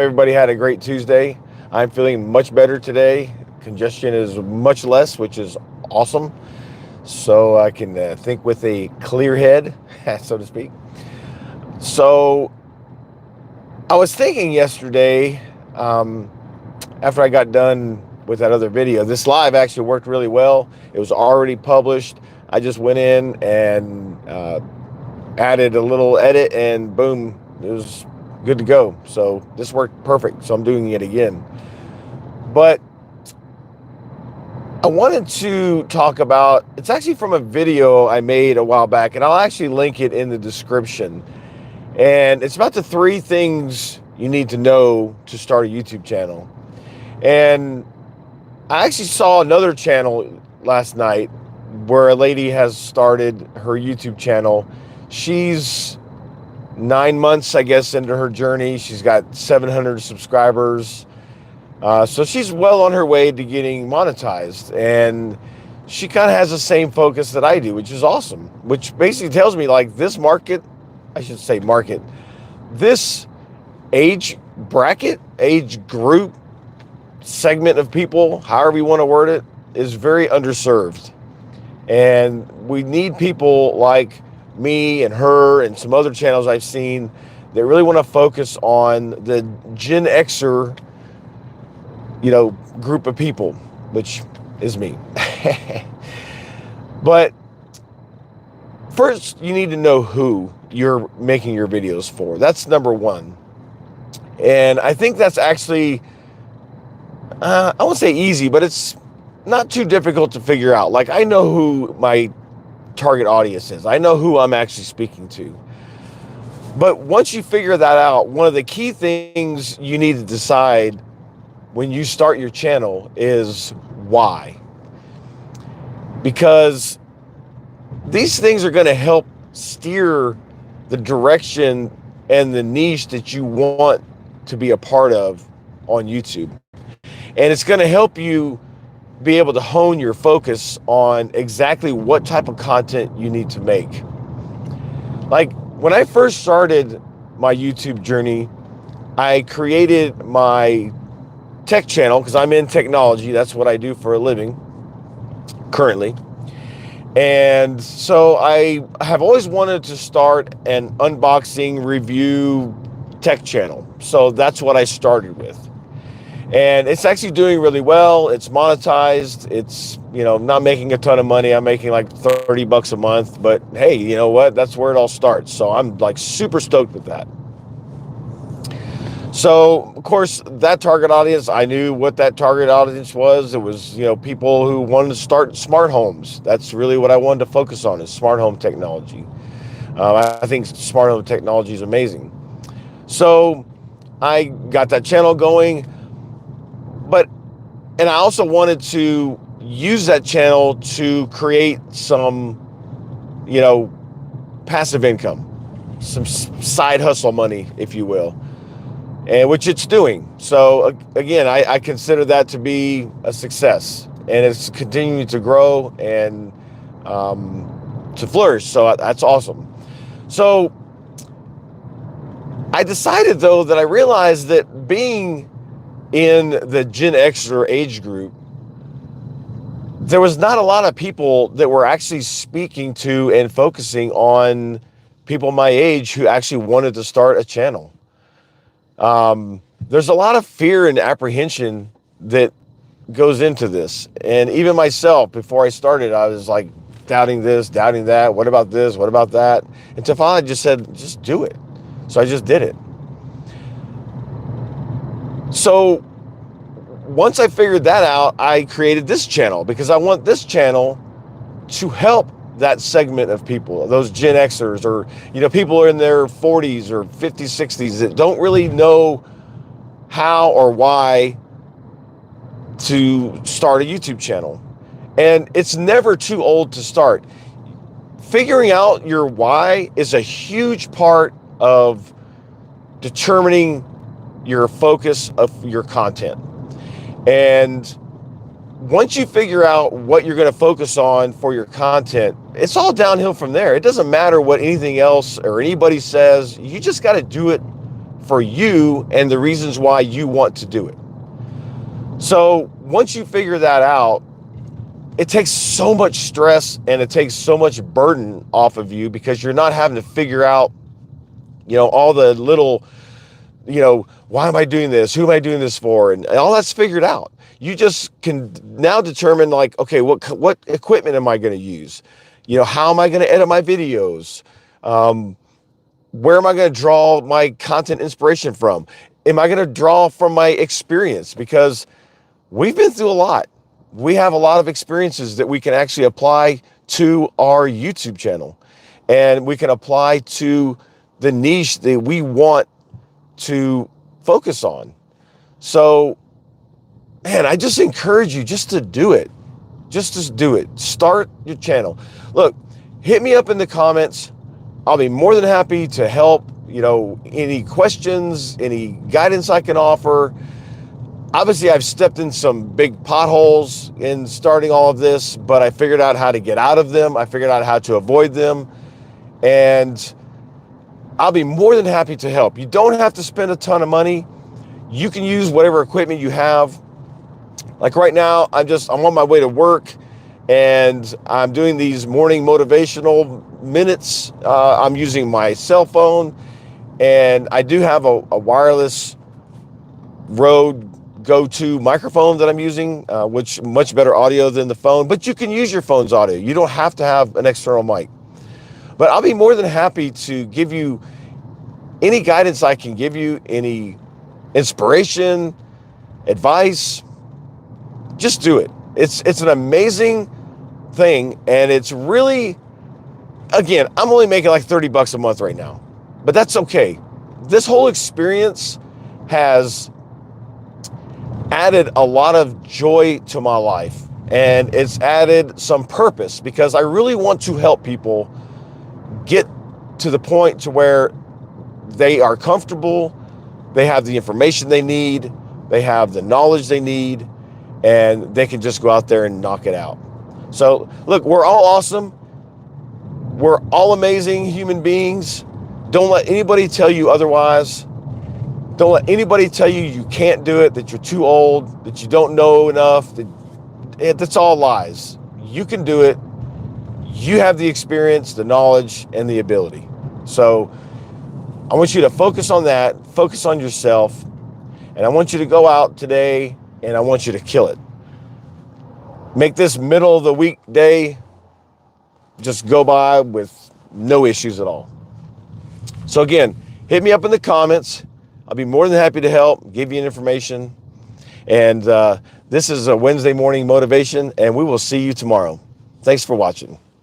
everybody had a great Tuesday. I'm feeling much better today. Congestion is much less, which is awesome. So I can think with a clear head, so to speak. So I was thinking yesterday, um, after I got done with that other video, this live actually worked really well. It was already published. I just went in and added a little edit, and boom, it was good to go. So this worked perfect. So I'm doing it again. But I wanted to talk about, it's actually from a video I made a while back, and I'll actually link it in the description. And it's about the 3 things you need to know to start a YouTube channel. And I actually saw another channel last night where a lady has started her YouTube channel. She's 9 months, I guess, into her journey. She's got 700 subscribers. So she's well on her way to getting monetized. And she kind of has the same focus that I do, which is awesome. Which basically tells me, like, this market, I should say market, this age bracket, age group, segment of people, however you want to word it, is very underserved. And we need people like me and her and some other channels I've seen that really want to focus on the Gen Xer, group of people, which is me. But first, you need to know who you're making your videos for. That's number one. And I think that's actually, I won't say easy, but it's not too difficult to figure out. Like, I know who my target audience is. I know who I'm actually speaking to. But once you figure that out, one of the key things you need to decide when you start your channel is why. Because these things are going to help steer the direction and the niche that you want to be a part of on YouTube. And it's going to help you be able to hone your focus on exactly what type of content you need to make. Like, when I first started my YouTube journey, I created my tech channel because I'm in technology. That's what I do for a living currently. And so I have always wanted to start an unboxing review tech channel. So that's what I started with. And it's actually doing really well. It's monetized. It's, not making a ton of money. I'm making like $30 a month, but hey, you know what? That's where it all starts. So I'm like super stoked with that. So, of course, that target audience, I knew what that target audience was. It was, people who wanted to start smart homes. That's really what I wanted to focus on, is smart home technology. I think smart home technology is amazing. So I got that channel going, and I also wanted to use that channel to create some, passive income, some side hustle money, if you will. And which it's doing. So again, I consider that to be a success, and it's continuing to grow and to flourish. So that's awesome. So I decided, though, that I realized that being in the Gen Xer age group, there was not a lot of people that were actually speaking to and focusing on people my age who actually wanted to start a channel. There's a lot of fear and apprehension that goes into this. And even myself, before I started, I was like doubting this, doubting that. What about this? What about that? And Tafala just said, just do it. So I just did it. So once I figured that out, I created this channel because I want this channel to help that segment of people, those Gen Xers, or, people in their 40s or 50s, 60s that don't really know how or why to start a YouTube channel. And it's never too old to start. Figuring out your why is a huge part of determining your focus of your content. And once you figure out what you're going to focus on for your content, it's all downhill from there. It doesn't matter what anything else or anybody says. You just got to do it for you and the reasons why you want to do it. So once you figure that out, it takes so much stress and it takes so much burden off of you, because you're not having to figure out, all the little, why am I doing this? Who am I doing this for? And all that's figured out. You just can now determine, like, okay, what equipment am I going to use? How am I going to edit my videos? Where am I going to draw my content inspiration from? Am I going to draw from my experience? Because we've been through a lot. We have a lot of experiences that we can actually apply to our YouTube channel, and we can apply to the niche that we want to focus on. So, man, I just encourage you just to do it. Just do it. Start your channel. Look, hit me up in the comments. I'll be more than happy to help. Any questions, any guidance I can offer. Obviously, I've stepped in some big potholes in starting all of this, but I figured out how to get out of them. I figured out how to avoid them. And I'll be more than happy to help. You don't have to spend a ton of money. You can use whatever equipment you have. Like right now, I'm on my way to work, and I'm doing these morning motivational minutes. I'm using my cell phone, and I do have a wireless Rode go-to microphone that I'm using, which much better audio than the phone, but you can use your phone's audio. You don't have to have an external mic. But I'll be more than happy to give you any guidance I can give you, any inspiration, advice. Just do it. It's an amazing thing, and it's really, again, I'm only making like $30 a month right now, but that's okay. This whole experience has added a lot of joy to my life, and it's added some purpose, because I really want to help people get to the point to where they are comfortable, they have the information they need, they have the knowledge they need, and they can just go out there and knock it out. So look, we're all awesome. We're all amazing human beings. Don't let anybody tell you otherwise. Don't let anybody tell you you can't do it, that you're too old, that you don't know enough. That's all lies. You can do it. You have the experience, the knowledge, and the ability. So I want you to focus on that, focus on yourself, and I want you to go out today and I want you to kill it. Make this middle of the week day just go by with no issues at all. So again, hit me up in the comments. I'll be more than happy to help, give you information. And this is a Wednesday morning motivation, and we will see you tomorrow. Thanks for watching.